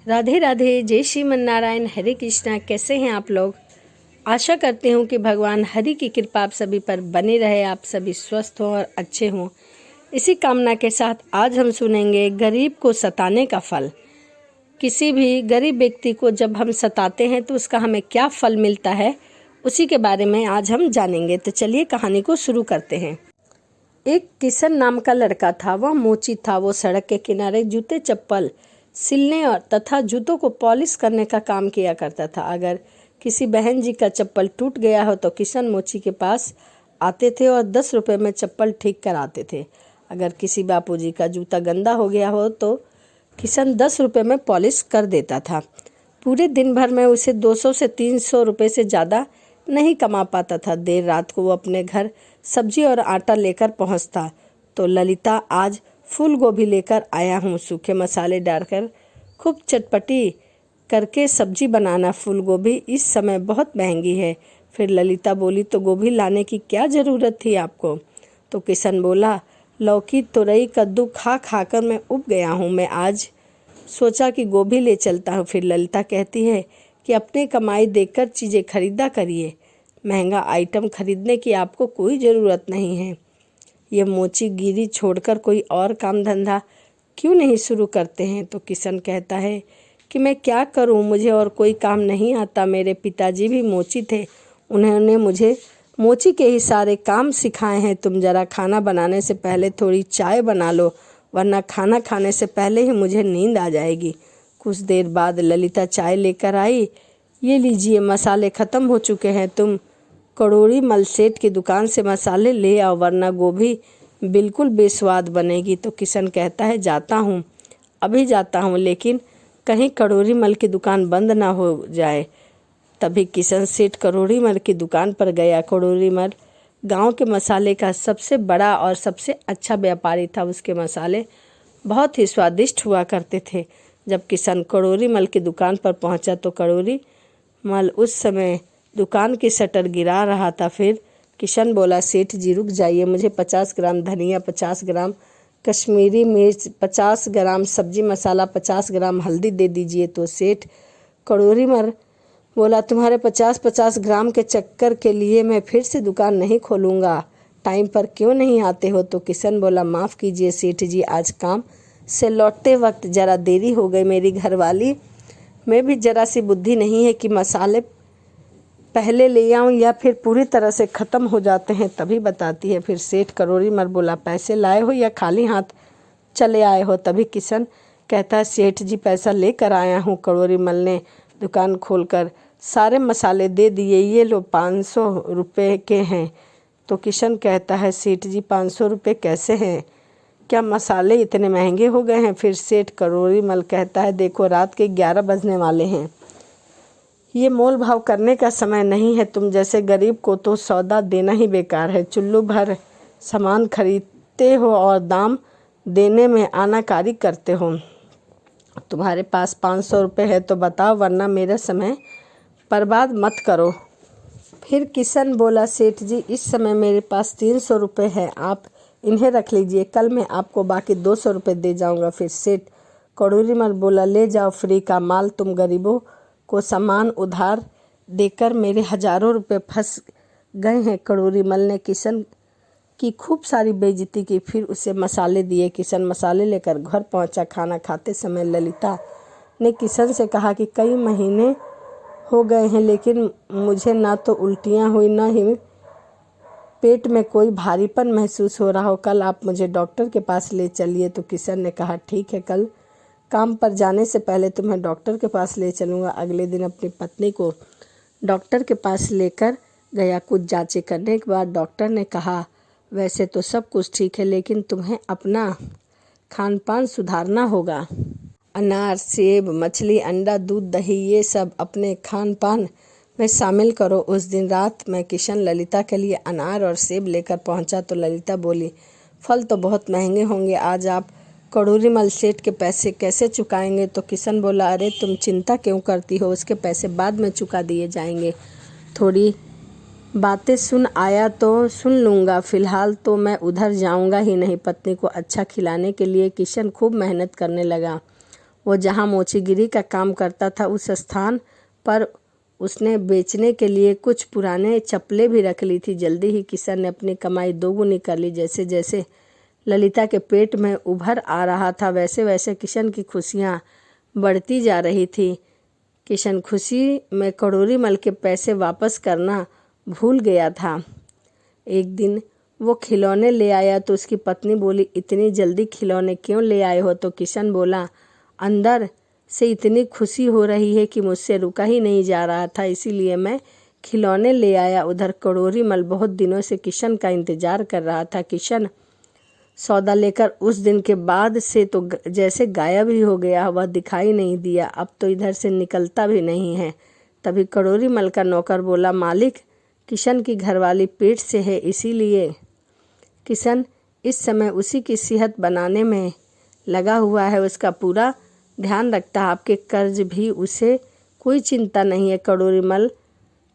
राधे राधे, जय श्रीमन नारायण, हरे कृष्णा। कैसे हैं आप लोग? आशा करते हूँ कि भगवान हरि की कृपा आप सभी पर बनी रहे, आप सभी स्वस्थ हों और अच्छे हों। इसी कामना के साथ आज हम सुनेंगे गरीब को सताने का फल। किसी भी गरीब व्यक्ति को जब हम सताते हैं तो उसका हमें क्या फल मिलता है, उसी के बारे में आज हम जानेंगे। तो चलिए कहानी को शुरू करते हैं। एक किशन नाम का लड़का था। वह मोची था। वो सड़क के किनारे जूते चप्पल सिलने और तथा जूतों को पॉलिश करने का काम किया करता था। अगर किसी बहन जी का चप्पल टूट गया हो तो किशन मोची के पास आते थे और 10 रुपये में चप्पल ठीक कराते थे। अगर किसी बापूजी का जूता गंदा हो गया हो तो किशन 10 रुपये में पॉलिश कर देता था। पूरे दिन भर में उसे 200 से 300 रुपये से ज़्यादा नहीं कमा पाता था। देर रात को वो अपने घर सब्जी और आटा लेकर पहुंचता तो ललिता, आज फूल गोभी लेकर आया हूँ, सूखे मसाले डालकर खूब चटपटी करके सब्जी बनाना। फूल गोभी इस समय बहुत महंगी है। फिर ललिता बोली, तो गोभी लाने की क्या ज़रूरत थी आपको? तो किशन बोला, लौकी तुरई कद्दू खा खा कर मैं उब गया हूँ, मैं आज सोचा कि गोभी ले चलता हूँ। फिर ललिता कहती है कि अपनी कमाई देखकर चीज़ें खरीदा करिए, महंगा आइटम खरीदने की आपको कोई ज़रूरत नहीं है। ये मोची गिरी छोड़कर कोई और काम धंधा क्यों नहीं शुरू करते हैं? तो किशन कहता है कि मैं क्या करूं, मुझे और कोई काम नहीं आता। मेरे पिताजी भी मोची थे, उन्होंने मुझे मोची के ही सारे काम सिखाए हैं। तुम जरा खाना बनाने से पहले थोड़ी चाय बना लो, वरना खाना खाने से पहले ही मुझे नींद आ जाएगी। कुछ देर बाद ललिता चाय लेकर आई। ये लीजिए, मसाले ख़त्म हो चुके हैं, तुम कड़ोरी मल सेठ की दुकान से मसाले ले आओ, वरना गोभी बिल्कुल बेस्वाद बनेगी। तो किशन कहता है, जाता हूँ, अभी जाता हूँ, लेकिन कहीं कड़ोरी मल की दुकान बंद ना हो जाए। तभी किशन सेठ कड़ोरी मल की दुकान पर गया। कड़ोरी मल गांव के मसाले का सबसे बड़ा और सबसे अच्छा व्यापारी था। उसके मसाले बहुत ही स्वादिष्ट हुआ करते थे। जब किशन कड़ोरी मल की दुकान पर पहुंचा तो कड़ोरी मल उस समय दुकान की शटर गिरा रहा था। फिर किशन बोला, सेठ जी रुक जाइए, मुझे 50 ग्राम धनिया, 50 ग्राम कश्मीरी मिर्च, 50 ग्राम सब्जी मसाला, 50 ग्राम हल्दी दे दीजिए। तो सेठ कड़ोरी मल बोला, तुम्हारे 50-50 ग्राम के चक्कर के लिए मैं फिर से दुकान नहीं खोलूँगा, टाइम पर क्यों नहीं आते हो? तो किशन बोला, माफ़ कीजिए सेठ जी, आज काम से लौटते वक्त ज़रा देरी हो गई। मेरी घरवाली में भी ज़रा सी बुद्धि नहीं है कि मसाले पहले ले आऊं या फिर पूरी तरह से ख़त्म हो जाते हैं तभी बताती है। फिर सेठ कड़ोरी मल बोला, पैसे लाए हो या खाली हाथ चले आए हो? तभी किशन कहता है, सेठ जी पैसा लेकर आया हूँ। कड़ोरी मल ने दुकान खोलकर सारे मसाले दे दिए। ये लो, 500 रुपये के हैं। तो किशन कहता है, सेठ जी 500 रुपये कैसे हैं? क्या मसाले इतने महंगे हो गए हैं? फिर सेठ कड़ोरी मल कहता है, देखो रात के 11 बजने वाले हैं, ये मोल भाव करने का समय नहीं है। तुम जैसे गरीब को तो सौदा देना ही बेकार है। चुल्लू भर सामान खरीदते हो और दाम देने में आनाकानी करते हो। तुम्हारे पास 500 रुपये है तो बताओ, वरना मेरा समय बर्बाद मत करो। फिर किशन बोला, सेठ जी इस समय मेरे पास 300 रुपये है, आप इन्हें रख लीजिए, कल मैं आपको बाकी 200 रुपये दे जाऊंगा। फिर सेठ कड़ोरी मल बोला, ले जाओ फ्री का माल, तुम गरीबों को सामान उधार देकर मेरे हजारों रुपए फंस गए हैं। कड़ोरी मल ने किशन की खूब सारी बेइज्जती की। फिर उसे मसाले दिए। किशन मसाले लेकर घर पहुंचा। खाना खाते समय ललिता ने किशन से कहा कि कई महीने हो गए हैं, लेकिन मुझे ना तो उल्टियाँ हुई, ना ही पेट में कोई भारीपन महसूस हो रहा हो। कल आप मुझे डॉक्टर के पास ले चलिए। तो किशन ने कहा, ठीक है, कल काम पर जाने से पहले तुम्हें डॉक्टर के पास ले चलूँगा। अगले दिन अपनी पत्नी को डॉक्टर के पास लेकर गया। कुछ जांचें करने के बाद डॉक्टर ने कहा, वैसे तो सब कुछ ठीक है, लेकिन तुम्हें अपना खान पान सुधारना होगा। अनार, सेब, मछली, अंडा, दूध, दही, ये सब अपने खान पान में शामिल करो। उस दिन रात में किशन ललिता के लिए अनार और सेब लेकर पहुंचा तो ललिता बोली, फल तो बहुत महंगे होंगे, आज आप कड़ोरी मल सेठ के पैसे कैसे चुकाएंगे? तो किशन बोला, अरे तुम चिंता क्यों करती हो, उसके पैसे बाद में चुका दिए जाएंगे। थोड़ी बातें सुन आया तो सुन लूँगा, फिलहाल तो मैं उधर जाऊँगा ही नहीं। पत्नी को अच्छा खिलाने के लिए किशन खूब मेहनत करने लगा। वो जहाँ मोचीगिरी का काम करता था उस स्थान पर उसने बेचने के लिए कुछ पुराने चप्पलें भी रख ली थी। जल्दी ही किशन ने अपनी कमाई दोगुनी कर ली। जैसे जैसे ललिता के पेट में उभर आ रहा था वैसे वैसे किशन की खुशियाँ बढ़ती जा रही थी। किशन खुशी में करोरी मल के पैसे वापस करना भूल गया था। एक दिन वो खिलौने ले आया तो उसकी पत्नी बोली, इतनी जल्दी खिलौने क्यों ले आए हो? तो किशन बोला, अंदर से इतनी खुशी हो रही है कि मुझसे रुका ही नहीं जा रहा था, इसीलिए मैं खिलौने ले आया। उधर करोरी मल बहुत दिनों से किशन का इंतजार कर रहा था। किशन सौदा लेकर उस दिन के बाद से तो जैसे गायब ही हो गया, वह दिखाई नहीं दिया। अब तो इधर से निकलता भी नहीं है। तभी करोरी मल का नौकर बोला, मालिक, किशन की घरवाली पेट से है, इसीलिए किशन इस समय उसी की सेहत बनाने में लगा हुआ है, उसका पूरा ध्यान रखता है। आपके कर्ज भी उसे कोई चिंता नहीं है। करोरी मल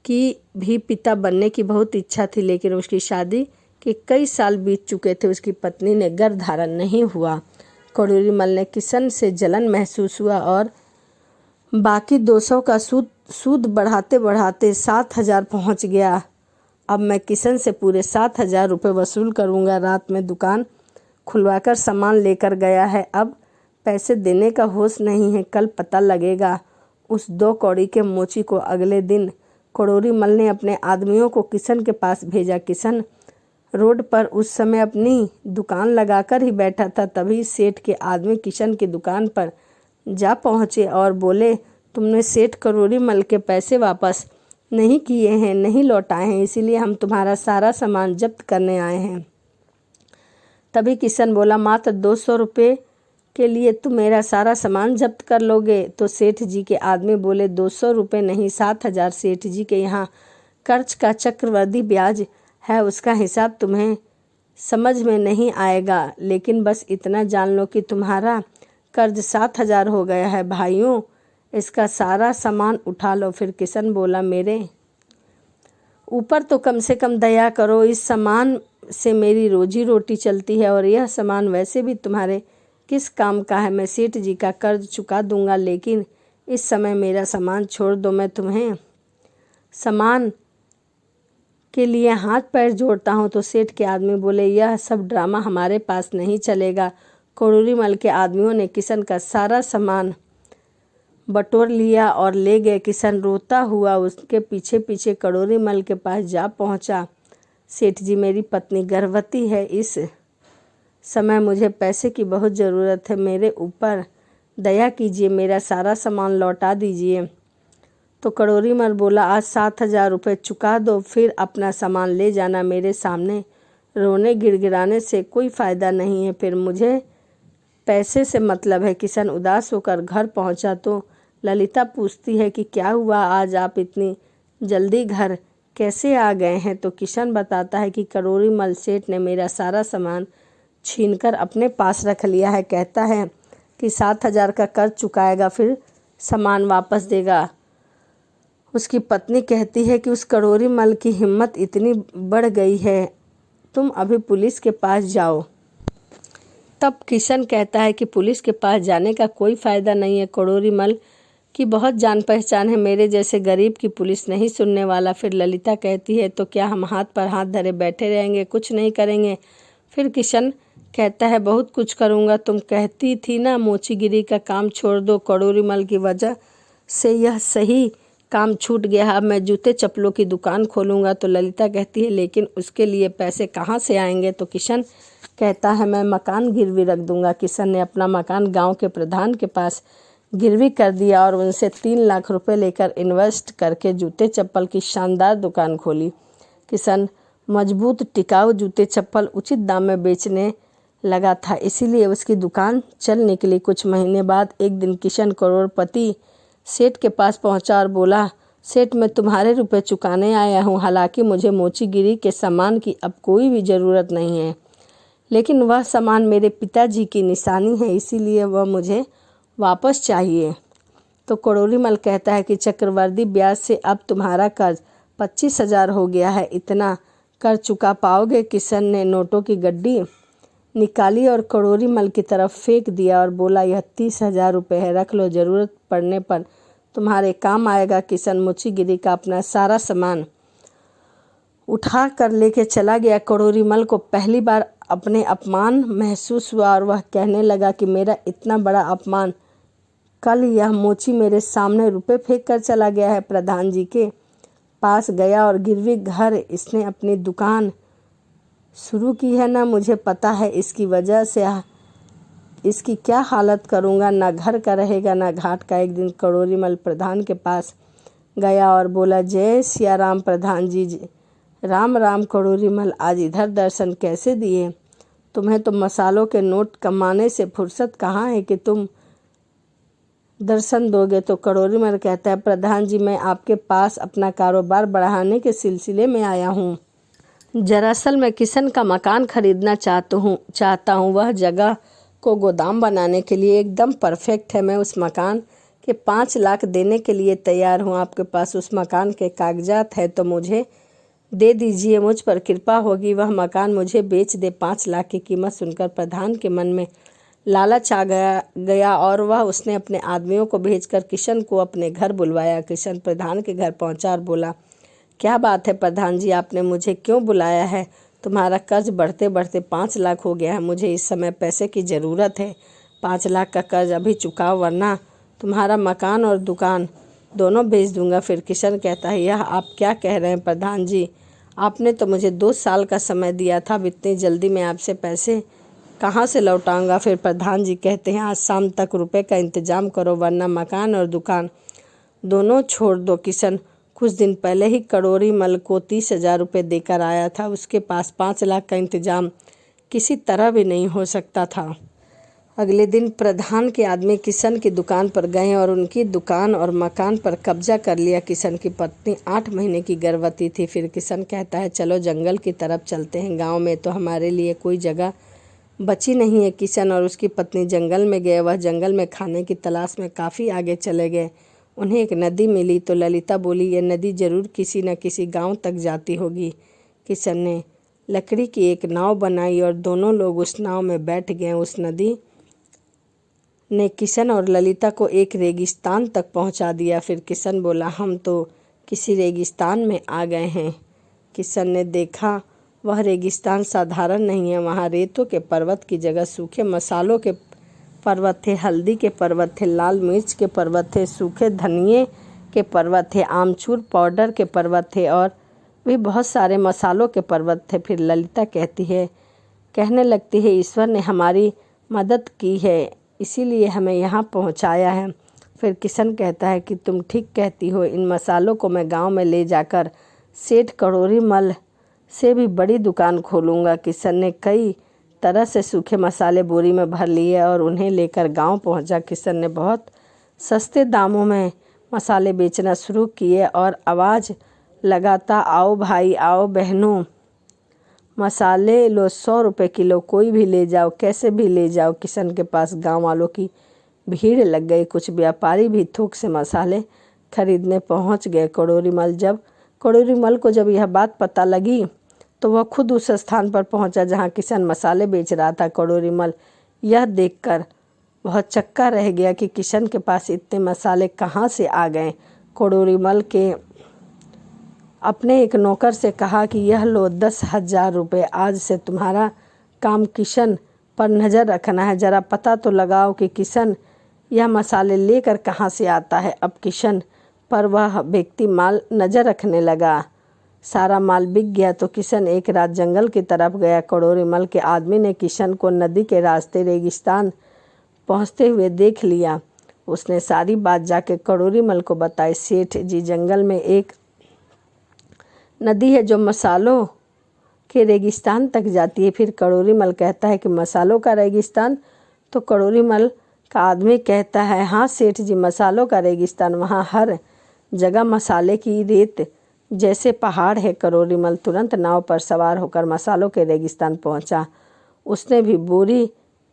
की भी पिता बनने की बहुत इच्छा थी, लेकिन उसकी शादी के कई साल बीत चुके थे, उसकी पत्नी ने गर्भ धारण नहीं हुआ। करोरी मल ने किशन से जलन महसूस हुआ और बाकी 200 का सूद बढ़ाते बढ़ाते 7,000 पहुँच गया। अब मैं किशन से पूरे 7,000 रुपये वसूल करूँगा। रात में दुकान खुलवाकर सामान लेकर गया है। अब पैसे देने का होश नहीं है, कल पता लगेगा। उस 2 कौड़ी के मोची को अगले दिन करोरी मल ने अपने आदमियों को किशन के पास भेजा। किशन रोड पर उस समय अपनी दुकान लगाकर ही बैठा था। तभी सेठ के आदमी किशन की दुकान पर जा पहुँचे और बोले, तुमने सेठ करोरी मल के पैसे वापस नहीं किए हैं, नहीं लौटाए हैं, इसीलिए हम तुम्हारा सारा सामान जब्त करने आए हैं। तभी किशन बोला, मात्र 200 रुपये के लिए तुम मेरा सारा सामान जब्त कर लोगे? तो सेठ जी के आदमी बोले, 200 रुपये नहीं, 7,000। सेठ जी के यहाँ कर्ज का चक्रवृद्धि ब्याज है, उसका हिसाब तुम्हें समझ में नहीं आएगा, लेकिन बस इतना जान लो कि तुम्हारा कर्ज 7,000 हो गया है। भाइयों, इसका सारा सामान उठा लो। फिर किशन बोला, मेरे ऊपर तो कम से कम दया करो, इस सामान से मेरी रोजी रोटी चलती है और यह सामान वैसे भी तुम्हारे किस काम का है? मैं सेठ जी का कर्ज चुका दूंगा, लेकिन इस समय मेरा सामान छोड़ दो। मैं तुम्हें सामान के लिए हाथ पैर जोड़ता हूँ। तो सेठ के आदमी बोले, यह सब ड्रामा हमारे पास नहीं चलेगा। करोरी मल के आदमियों ने किशन का सारा सामान बटोर लिया और ले गए। किशन रोता हुआ उसके पीछे पीछे करोरी मल के पास जा पहुंचा। सेठ जी, मेरी पत्नी गर्भवती है, इस समय मुझे पैसे की बहुत ज़रूरत है, मेरे ऊपर दया कीजिए, मेरा सारा सामान लौटा दीजिए। तो करोरी मल बोला, आज 7,000 रुपये चुका दो, फिर अपना सामान ले जाना। मेरे सामने रोने गिड़गिड़ाने से कोई फ़ायदा नहीं है, फिर मुझे पैसे से मतलब है। किशन उदास होकर घर पहुंचा तो ललिता पूछती है कि क्या हुआ, आज आप इतनी जल्दी घर कैसे आ गए हैं? तो किशन बताता है कि करोरी मल सेठ ने मेरा सारा सामान छीनकर अपने पास रख लिया है, कहता है कि 7,000 का कर्ज चुकाएगा, फिर सामान वापस देगा। उसकी पत्नी कहती है कि उस करोरी मल की हिम्मत इतनी बढ़ गई है, तुम अभी पुलिस के पास जाओ। तब किशन कहता है कि पुलिस के पास जाने का कोई फ़ायदा नहीं है, करोरी मल की बहुत जान पहचान है, मेरे जैसे गरीब की पुलिस नहीं सुनने वाला। फिर ललिता कहती है, तो क्या हम हाथ पर हाथ धरे बैठे रहेंगे, कुछ नहीं करेंगे? फिर किशन कहता है, बहुत कुछ करूँगा, तुम कहती थी ना मोचीगिरी का काम छोड़ दो, करोरी मल की वजह से यह सही काम छूट गया, अब मैं जूते चप्पलों की दुकान खोलूँगा। तो ललिता कहती है, लेकिन उसके लिए पैसे कहाँ से आएंगे? तो किशन कहता है, मैं मकान गिरवी रख दूंगा। किशन ने अपना मकान गांव के प्रधान के पास गिरवी कर दिया और उनसे 3 लाख रुपए लेकर इन्वेस्ट करके जूते चप्पल की शानदार दुकान खोली। किशन मजबूत टिकाऊ जूते चप्पल उचित दाम में बेचने लगा था, इसीलिए उसकी दुकान चल निकली। कुछ महीने बाद एक दिन किशन करोड़पति सेठ के पास पहुंचा और बोला, सेठ, मैं तुम्हारे रुपए चुकाने आया हूं, हालांकि मुझे मोचीगिरी के सामान की अब कोई भी ज़रूरत नहीं है, लेकिन वह सामान मेरे पिताजी की निशानी है, इसीलिए वह मुझे वापस चाहिए। तो करोरी मल कहता है कि चक्रवृद्धि ब्याज से अब तुम्हारा कर्ज 25,000 हो गया है, इतना कर चुका पाओगे? किशन ने नोटों की गड्डी निकाली और करोरी मल की तरफ फेंक दिया और बोला, यह 30,000 रुपये है, रख लो, ज़रूरत पड़ने पर तुम्हारे काम आएगा। किशन मुचीगिरी का अपना सारा सामान उठा कर लेके चला गया। करोरी मल को पहली बार अपने अपमान महसूस हुआ और वह कहने लगा कि मेरा इतना बड़ा अपमान। कल यह मोची मेरे सामने रुपए फेंक कर चला गया है। प्रधान जी के पास गया और गिरवी घर इसने अपनी दुकान शुरू की है ना, मुझे पता है इसकी वजह से इसकी क्या हालत करूँगा, ना घर का रहेगा ना घाट का। एक दिन करोरी मल प्रधान के पास गया और बोला, जय सिया राम प्रधान जी। राम राम करोरी मल, आज इधर दर्शन कैसे दिए? तुम्हें तो मसालों के नोट कमाने से फुर्सत कहाँ है कि तुम दर्शन दोगे? तो करोरी मल कहता है, प्रधान जी मैं आपके पास अपना कारोबार बढ़ाने के सिलसिले में आया हूँ। दरअसल मैं किशन का मकान खरीदना चाहता हूँ। वह जगह को गोदाम बनाने के लिए एकदम परफेक्ट है। मैं उस मकान के 5 लाख देने के लिए तैयार हूँ। आपके पास उस मकान के कागजात है तो मुझे दे दीजिए, मुझ पर कृपा होगी। वह मकान मुझे बेच दे। 5 लाख की कीमत सुनकर प्रधान के मन में लालच आ गया और वह उसने अपने आदमियों को भेजकर किशन को अपने घर बुलवाया। किशन प्रधान के घर पहुंचा और बोला, क्या बात है प्रधान जी, आपने मुझे क्यों बुलाया है? तुम्हारा कर्ज बढ़ते बढ़ते 5 लाख हो गया है। मुझे इस समय पैसे की ज़रूरत है। 5 लाख का कर्ज अभी चुकाओ, वरना तुम्हारा मकान और दुकान दोनों बेच दूंगा। फिर किशन कहता है, यह आप क्या कह रहे हैं प्रधान जी? आपने तो मुझे 2 साल का समय दिया था। अब इतनी जल्दी मैं आपसे पैसे कहाँ से लौटाऊंगा? फिर प्रधान जी कहते हैं, आज शाम तक रुपए का इंतजाम करो, वरना मकान और दुकान दोनों छोड़ दो। किशन कुछ दिन पहले ही करोरी मल को 30,000 रुपये देकर आया था। उसके पास 5 लाख का इंतजाम किसी तरह भी नहीं हो सकता था। अगले दिन प्रधान के आदमी किशन की दुकान पर गए और उनकी दुकान और मकान पर कब्जा कर लिया। किशन की पत्नी 8 महीने की गर्भवती थी। फिर किशन कहता है, चलो जंगल की तरफ चलते हैं, गांव में तो हमारे लिए कोई जगह बची नहीं है। किशन और उसकी पत्नी जंगल में गए। वह जंगल में खाने की तलाश में काफ़ी आगे चले गए। उन्हें एक नदी मिली तो ललिता बोली, यह नदी जरूर किसी न किसी गांव तक जाती होगी। किशन ने लकड़ी की एक नाव बनाई और दोनों लोग उस नाव में बैठ गए। उस नदी ने किशन और ललिता को एक रेगिस्तान तक पहुंचा दिया। फिर किशन बोला, हम तो किसी रेगिस्तान में आ गए हैं। किशन ने देखा वह रेगिस्तान साधारण नहीं है। वहाँ रेतों के पर्वत की जगह सूखे मसालों के पर्वत थे, हल्दी के पर्वत थे, लाल मिर्च के पर्वत थे, सूखे धनिए के पर्वत थे, आमचूर पाउडर के पर्वत थे और भी बहुत सारे मसालों के पर्वत थे। फिर ललिता कहने लगती है, ईश्वर ने हमारी मदद की है, इसीलिए हमें यहाँ पहुँचाया है। फिर किशन कहता है कि तुम ठीक कहती हो, इन मसालों को मैं गांव में ले जाकर सेठ करोरी मल से भी बड़ी दुकान खोलूँगा। किशन ने कई तरह से सूखे मसाले बोरी में भर लिए और उन्हें लेकर गांव पहुंचा। किशन ने बहुत सस्ते दामों में मसाले बेचना शुरू किए और आवाज़ लगाता, आओ भाई आओ बहनों, मसाले लो, 100 रुपये किलो, कोई भी ले जाओ, कैसे भी ले जाओ। किशन के पास गांव वालों की भीड़ लग गई। कुछ व्यापारी भी थोक से मसाले खरीदने पहुंच गए। करोरी मल को जब यह बात पता लगी तो वह खुद उस स्थान पर पहुंचा जहां किशन मसाले बेच रहा था। करोरी मल यह देखकर बहुत चक्का रह गया कि किशन के पास इतने मसाले कहाँ से आ गए। करोरी मल के अपने एक नौकर से कहा कि यह लो 10,000 रुपये, आज से तुम्हारा काम किशन पर नज़र रखना है। ज़रा पता तो लगाओ कि किशन यह मसाले लेकर कहाँ से आता है। अब किशन पर वह व्यक्ति नज़र रखने लगा। सारा माल बिक गया तो किशन एक रात जंगल की तरफ गया। करोरी मल के आदमी ने किशन को नदी के रास्ते रेगिस्तान पहुंचते हुए देख लिया। उसने सारी बात जाके करोरी मल को बताई। सेठ जी, जंगल में एक नदी है जो मसालों के रेगिस्तान तक जाती है। फिर करोरी मल कहता है कि मसालों का रेगिस्तान? तो करोरी मल का आदमी कहता है, हाँ सेठ जी, मसालों का रेगिस्तान, वहाँ हर जगह मसाले की रेत जैसे पहाड़ है। करोरी मल तुरंत नाव पर सवार होकर मसालों के रेगिस्तान पहुंचा। उसने भी बोरी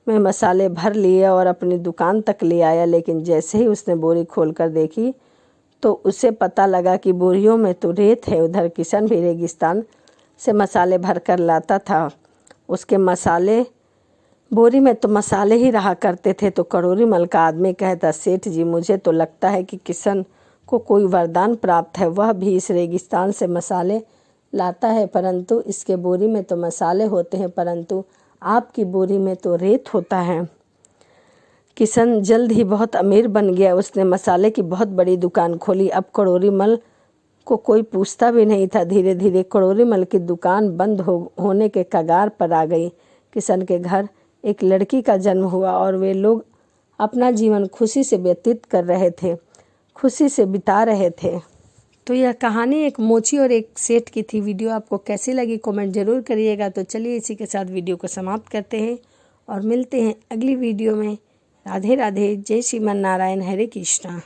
में मसाले भर लिए और अपनी दुकान तक ले आया। लेकिन जैसे ही उसने बोरी खोलकर देखी तो उसे पता लगा कि बोरियों में तो रेत है। उधर किशन भी रेगिस्तान से मसाले भर कर लाता था। उसके मसाले बोरी में तो मसाले ही रहा करते थे। तो करोरी मल का आदमी कहता, सेठ जी मुझे तो लगता है कि किशन को कोई वरदान प्राप्त है, वह भी इस रेगिस्तान से मसाले लाता है, परंतु इसके बोरी में तो मसाले होते हैं, परंतु आपकी बोरी में तो रेत होता है। किशन जल्द ही बहुत अमीर बन गया। उसने मसाले की बहुत बड़ी दुकान खोली। अब करोरी मल को कोई पूछता भी नहीं था। धीरे धीरे करोरी मल की दुकान बंद होने के कगार पर आ गई। किशन के घर एक लड़की का जन्म हुआ और वे लोग अपना जीवन खुशी से व्यतीत कर रहे थे, खुशी से बिता रहे थे। तो यह कहानी एक मोची और एक सेठ की थी। वीडियो आपको कैसी लगी कमेंट ज़रूर करिएगा। तो चलिए इसी के साथ वीडियो को समाप्त करते हैं और मिलते हैं अगली वीडियो में। राधे राधे, जय श्रीमन नारायण, हरे कृष्णा।